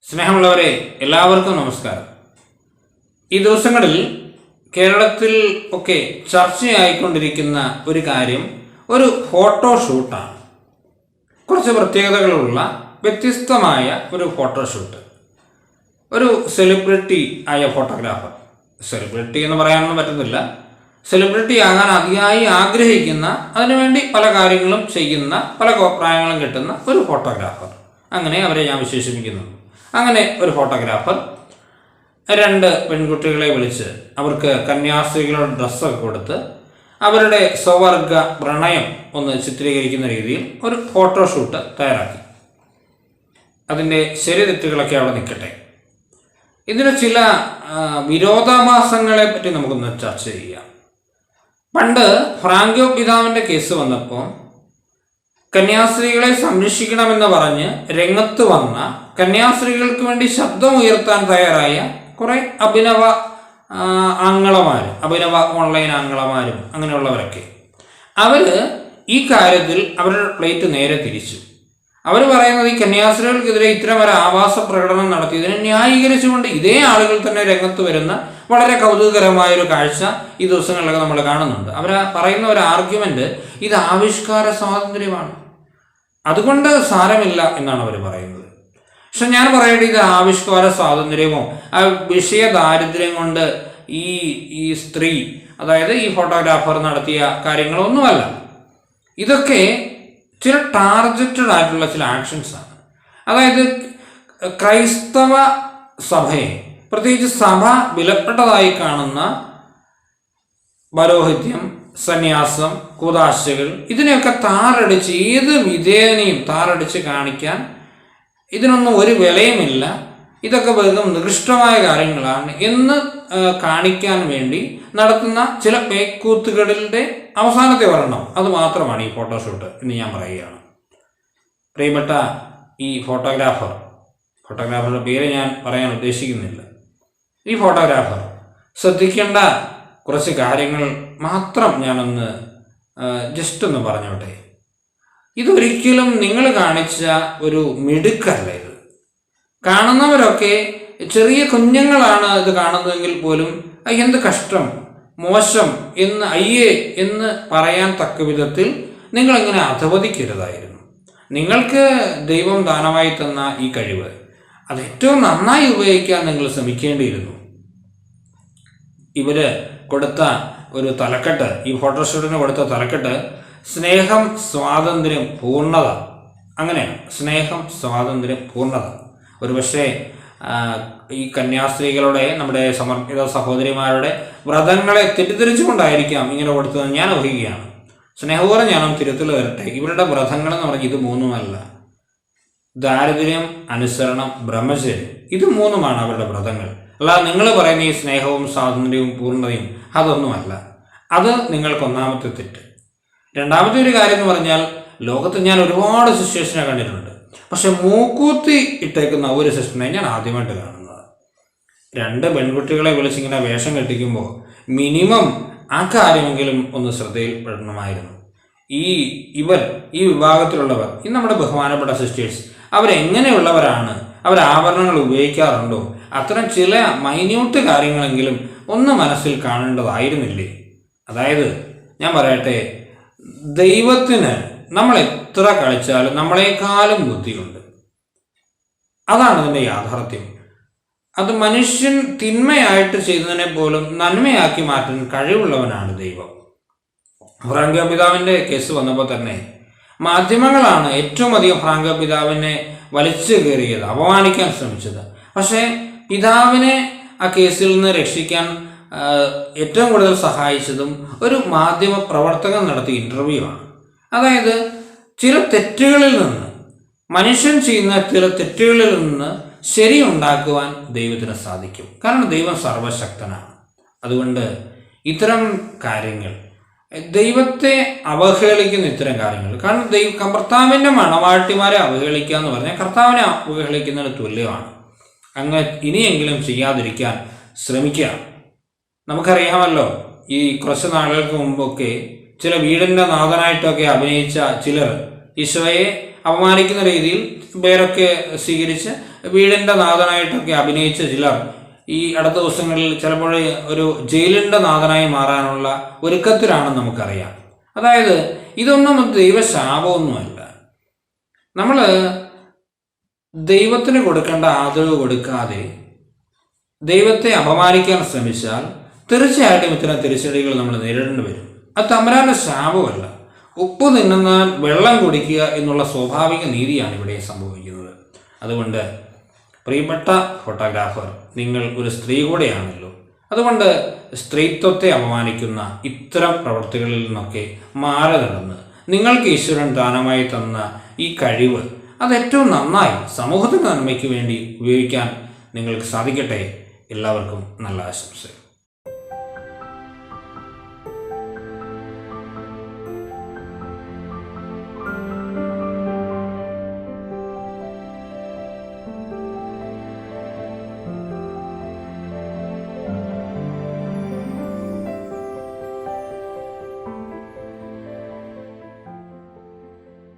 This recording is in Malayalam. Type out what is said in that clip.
സ്നേഹമുള്ളവരെ, എല്ലാവർക്കും നമസ്കാരം. ഈ ദിവസങ്ങളിൽ കേരളത്തിൽ ഒക്കെ ചർച്ചയായിക്കൊണ്ടിരിക്കുന്ന ഒരു കാര്യം ഒരു ഫോട്ടോഷൂട്ടാണ്. കുറച്ച് പ്രത്യേകതകളുള്ള വ്യത്യസ്തമായ ഒരു ഫോട്ടോഷൂട്ട്. ഒരു സെലിബ്രിറ്റി ആയ ഫോട്ടോഗ്രാഫർ, സെലിബ്രിറ്റി എന്ന് പറയാനൊന്നും പറ്റുന്നില്ല, സെലിബ്രിറ്റി ആകാൻ അതിയായി ആഗ്രഹിക്കുന്ന, അതിനുവേണ്ടി പല കാര്യങ്ങളും ചെയ്യുന്ന, പല കോപ്രായങ്ങളും കിട്ടുന്ന ഒരു ഫോട്ടോഗ്രാഫർ, അങ്ങനെ അവരെ ഞാൻ വിശേഷിപ്പിക്കുന്നു. അങ്ങനെ ഒരു ഫോട്ടോഗ്രാഫർ രണ്ട് പെൺകുട്ടികളെ വിളിച്ച് അവർക്ക് കന്യാസ്ത്രീകളുടെ ഡ്രസ്സൊക്കെ കൊടുത്ത് അവരുടെ സ്വവർഗ പ്രണയം ഒന്ന് ചിത്രീകരിക്കുന്ന രീതിയിൽ ഒരു ഫോട്ടോഷൂട്ട് തയ്യാറാക്കി. അതിൻ്റെ ശരി തെറ്റുകളൊക്കെ അവിടെ നിൽക്കട്ടെ. ഇതിന് ചില വിരോധാഭാസങ്ങളെ പറ്റി നമുക്കൊന്ന് ചർച്ച ചെയ്യാം. പണ്ട് ഫ്രാങ്കോ പിതാവിൻ്റെ കേസ് വന്നപ്പോൾ കന്യാസ്ത്രീകളെ സംരക്ഷിക്കണമെന്ന് പറഞ്ഞ് രംഗത്ത് വന്ന, കന്യാസ്ത്രീകൾക്ക് വേണ്ടി ശബ്ദമുയർത്താൻ തയ്യാറായ കുറേ അഭിനവ ഓൺലൈൻ ആംഗ്ലമാരും അങ്ങനെയുള്ളവരൊക്കെ അവർ ഈ കാര്യത്തിൽ അവരുടെ പ്ലേറ്റ് നേരെ തിരിച്ചു. അവർ പറയുന്നത് ഈ കന്യാസ്ത്രീകൾക്കെതിരെ ഇത്തരം ഒരു ആവാസ പ്രകടനം നടത്തിയതിനെ ന്യായീകരിച്ചുകൊണ്ട് ഇതേ ആളുകൾ തന്നെ രംഗത്ത് വരുന്ന വളരെ കൗതുകകരമായൊരു കാഴ്ച ഈ ദിവസങ്ങളിലൊക്കെ നമ്മൾ കാണുന്നുണ്ട്. അവർ പറയുന്ന ഒരു ആർഗ്യുമെന്റ്, ഇത് ആവിഷ്കാര സ്വാതന്ത്ര്യമാണ്, അതുകൊണ്ട് സാരമില്ല എന്നാണ് അവർ പറയുന്നത്. പക്ഷെ ഞാൻ പറയട്ടെ, ഇത് ആവിഷ്കാര സ്വാതന്ത്ര്യമോ ആ വിഷയ ദാരിദ്ര്യം കൊണ്ട് ഈ സ്ത്രീ, അതായത് ഈ ഫോട്ടോഗ്രാഫർ നടത്തിയ കാര്യങ്ങളൊന്നുമല്ല. ഇതൊക്കെ ചില ടാർഗറ്റഡ് ആയിട്ടുള്ള ചില ആക്ഷൻസാണ്. അതായത് ക്രൈസ്തവ സഭയെ, പ്രത്യേകിച്ച് സഭ വിലപ്പെട്ടതായി കാണുന്ന പൗരോഹിത്യം, സന്യാസം, കൂദാശകൾ, ഇതിനെയൊക്കെ താറടിച്ച്, ഏത് വിധേയനെയും താറടിച്ച് കാണിക്കാൻ ഇതിനൊന്നും ഒരു വിലയുമില്ല, ഇതൊക്കെ വെറും നികൃഷ്ടമായ കാര്യങ്ങളാണ് എന്ന് കാണിക്കാൻ വേണ്ടി നടത്തുന്ന ചില പേക്കൂത്തുകളുടെ അവസാനത്തെ ഒരെണ്ണം അത് മാത്രമാണ് ഈ ഫോട്ടോഷൂട്ട് എന്ന് ഞാൻ പറയുകയാണ്. പ്രിയപ്പെട്ട ഈ ഫോട്ടോഗ്രാഫറുടെ പേര് ഞാൻ പറയാൻ ഉദ്ദേശിക്കുന്നില്ല. ഈ ഫോട്ടോഗ്രാഫർ ശ്രദ്ധിക്കേണ്ട കുറച്ച് കാര്യങ്ങൾ മാത്രം ഞാനൊന്ന് ജസ്റ്റ് ഒന്ന് പറഞ്ഞോട്ടെ. ഇതൊരിക്കലും നിങ്ങൾ കാണിച്ച ഒരു മിടുക്കല്ല. ഇത് കാണുന്നവരൊക്കെ ചെറിയ കുഞ്ഞുങ്ങളാണ് ഇത് കാണുന്നതെങ്കിൽ പോലും എന്ത് കഷ്ടം, മോശം എന്ന്, അയ്യേ എന്ന് പറയാൻ തക്ക വിധത്തിൽ നിങ്ങളിങ്ങനെ അധപതിക്കരുതായിരുന്നു. നിങ്ങൾക്ക് ദൈവം ദാനമായി തന്ന ഈ കഴിവ് അത് ഏറ്റവും നന്നായി ഉപയോഗിക്കാൻ നിങ്ങൾ ശ്രമിക്കേണ്ടിയിരുന്നു. ഇവര് കൊടുത്ത ഒരു തലക്കെട്ട്, ഈ ഫോട്ടോഷൂട്ടിന് കൊടുത്ത തലക്കെട്ട്, സ്നേഹം, സ്വാതന്ത്ര്യം, പൂർണ്ണത. അങ്ങനെയാണ്, സ്നേഹം, സ്വാതന്ത്ര്യം, പൂർണ്ണത. ഒരുപക്ഷെ ഈ കന്യാസ്ത്രീകളുടെ, നമ്മുടെ സമർപ്പിത സഹോദരിമാരുടെ വ്രതങ്ങളെ തെറ്റിദ്ധരിച്ചുകൊണ്ടായിരിക്കാം ഇങ്ങനെ കൊടുത്തതെന്ന് ഞാൻ ഊഹിക്കുകയാണ്. സ്നേഹപൂർവ്വം ഞാനും തിരുത്തൽ വരട്ടെ. ഇവരുടെ വ്രതങ്ങൾ എന്ന് പറഞ്ഞാൽ ഇത് മൂന്നുമല്ല. ദാരിദ്ര്യം, അനുസരണം, ബ്രഹ്മചര്യം, ഇത് മൂന്നുമാണ് അവരുടെ വ്രതങ്ങൾ. അല്ലാതെ നിങ്ങൾ പറയുന്ന ഈ സ്നേഹവും സ്വാതന്ത്ര്യവും പൂർണ്ണതയും അതൊന്നുമല്ല. അത് നിങ്ങൾക്ക് ഒന്നാമത്തെ തെറ്റ്. രണ്ടാമത്തെ ഒരു കാര്യം എന്ന് പറഞ്ഞാൽ, ലോകത്ത് ഞാൻ ഒരുപാട് സിറ്റുവേഷനെ കണ്ടിട്ടുണ്ട്, പക്ഷെ മൂക്കൂത്തി ഇട്ടേക്കുന്ന ഒരു സിസ്റ്ററിനെ ഞാൻ ആദ്യമായിട്ട് കാണുന്നത്. രണ്ട് പെൺകുട്ടികളെ വിളിച്ചിങ്ങനെ വേഷം കെട്ടിക്കുമ്പോൾ മിനിമം ആ കാര്യമെങ്കിലും ഒന്ന് ശ്രദ്ധയിൽപ്പെടണമായിരുന്നു. ഈ വിഭാഗത്തിലുള്ളവർ, ഈ നമ്മുടെ ബഹുമാനപ്പെട്ട സിസ്റ്റേഴ്സ്, അവരെങ്ങനെയുള്ളവരാണ്, അവർ ആഭരണങ്ങൾ ഉപയോഗിക്കാറുണ്ടോ, അത്തരം ചില മൈന്യൂട്ട് കാര്യങ്ങളെങ്കിലും ഒന്ന് മനസ്സിൽ കാണേണ്ടതായിരുന്നില്ലേ? അതായത് ഞാൻ പറയട്ടെ, ദൈവത്തിന് നമ്മൾ എത്ര കളിച്ചാലും നമ്മളെക്കാളും ബുദ്ധിയുണ്ട്. അതാണ് അതിൻ്റെ യാഥാർത്ഥ്യം. അത് മനുഷ്യൻ തിന്മയായിട്ട് ചെയ്തതിനെ പോലും നന്മയാക്കി മാറ്റാൻ കഴിവുള്ളവനാണ് ദൈവം. ഫ്രാങ്കോ പിതാവിൻ്റെ കേസ് വന്നപ്പോൾ തന്നെ മാധ്യമങ്ങളാണ് ഏറ്റവും അധികം ഫ്രാങ്കോ പിതാവിനെ വലിച്ചു കയറിയത്, അപമാനിക്കാൻ ശ്രമിച്ചത്. പക്ഷേ പിതാവിനെ ആ കേസിൽ നിന്ന് രക്ഷിക്കാൻ ഏറ്റവും കൂടുതൽ സഹായിച്ചതും ഒരു മാധ്യമ പ്രവർത്തകൻ നടത്തിയ ഇൻ്റർവ്യൂ ആണ്. അതായത് ചില തെറ്റുകളിൽ നിന്ന്, മനുഷ്യൻ ചെയ്യുന്ന ചില തെറ്റുകളിൽ നിന്ന് ശരി ഉണ്ടാക്കുവാൻ ദൈവത്തിന് സാധിക്കും. കാരണം ദൈവം സർവശക്തനാണ്. അതുകൊണ്ട് ഇത്തരം കാര്യങ്ങൾ, ദൈവത്തെ അവഹേളിക്കുന്ന ഇത്തരം കാര്യങ്ങൾ, കാരണം കർത്താവിൻ്റെ മണവാട്ടിമാരെ അവഹേളിക്കുക എന്ന് പറഞ്ഞാൽ കർത്താവിനെ അവഹേളിക്കുന്നതിന് തുല്യമാണ്. അങ്ങനെ ഇനിയെങ്കിലും ചെയ്യാതിരിക്കാൻ ശ്രമിക്കുക. നമുക്കറിയാമല്ലോ, ഈ കുറച്ച് നാളുകൾക്ക് മുമ്പൊക്കെ ചില വീടിൻ്റെ നാഥനായിട്ടൊക്കെ അഭിനയിച്ച ചിലർ ഈശോയെ അപമാനിക്കുന്ന രീതിയിൽ പേരൊക്കെ സ്വീകരിച്ച് വീടിൻ്റെ നാഥനായിട്ടൊക്കെ അഭിനയിച്ച ചിലർ ഈ അടുത്ത ദിവസങ്ങളിൽ ചിലപ്പോൾ ഒരു ജയിലിൻ്റെ നാഥനായി മാറാനുള്ള ഒരുക്കത്തിലാണെന്ന് നമുക്കറിയാം. അതായത് ഇതൊന്നും ദൈവശാപമൊന്നുമല്ല. നമ്മൾ ദൈവത്തിന് കൊടുക്കേണ്ട ആദരവ് കൊടുക്കാതെ ദൈവത്തെ അപമാനിക്കാൻ ശ്രമിച്ചാൽ തീർച്ചയായിട്ടും ഇത്തരം തിരിച്ചടികൾ നമ്മൾ നേരിടേണ്ടി വരും. അത് തമ്പുരാന്റെ ശാപമല്ല. ഉപ്പ് തിന്നുന്നാൽ വെള്ളം കുടിക്കുക എന്നുള്ള സ്വാഭാവിക നീതിയാണ് ഇവിടെ സംഭവിക്കുന്നത്. അതുകൊണ്ട് പ്രിയപ്പെട്ട ഫോട്ടോഗ്രാഫർ, നിങ്ങൾ ഒരു സ്ത്രീ കൂടെയാണല്ലോ. അതുകൊണ്ട് സ്ത്രീത്വത്തെ അപമാനിക്കുന്ന ഇത്തരം പ്രവൃത്തികളിൽ നിന്നൊക്കെ മാറി നടന്ന് നിങ്ങൾക്ക് ഈശ്വരൻ ദാനമായി തന്ന ഈ കഴിവ് അത് ഏറ്റവും നന്നായി സമൂഹത്തിൻ്റെ നന്മയ്ക്ക് വേണ്ടി ഉപയോഗിക്കാൻ നിങ്ങൾക്ക് സാധിക്കട്ടെ. എല്ലാവർക്കും നല്ല ആശംസകൾ.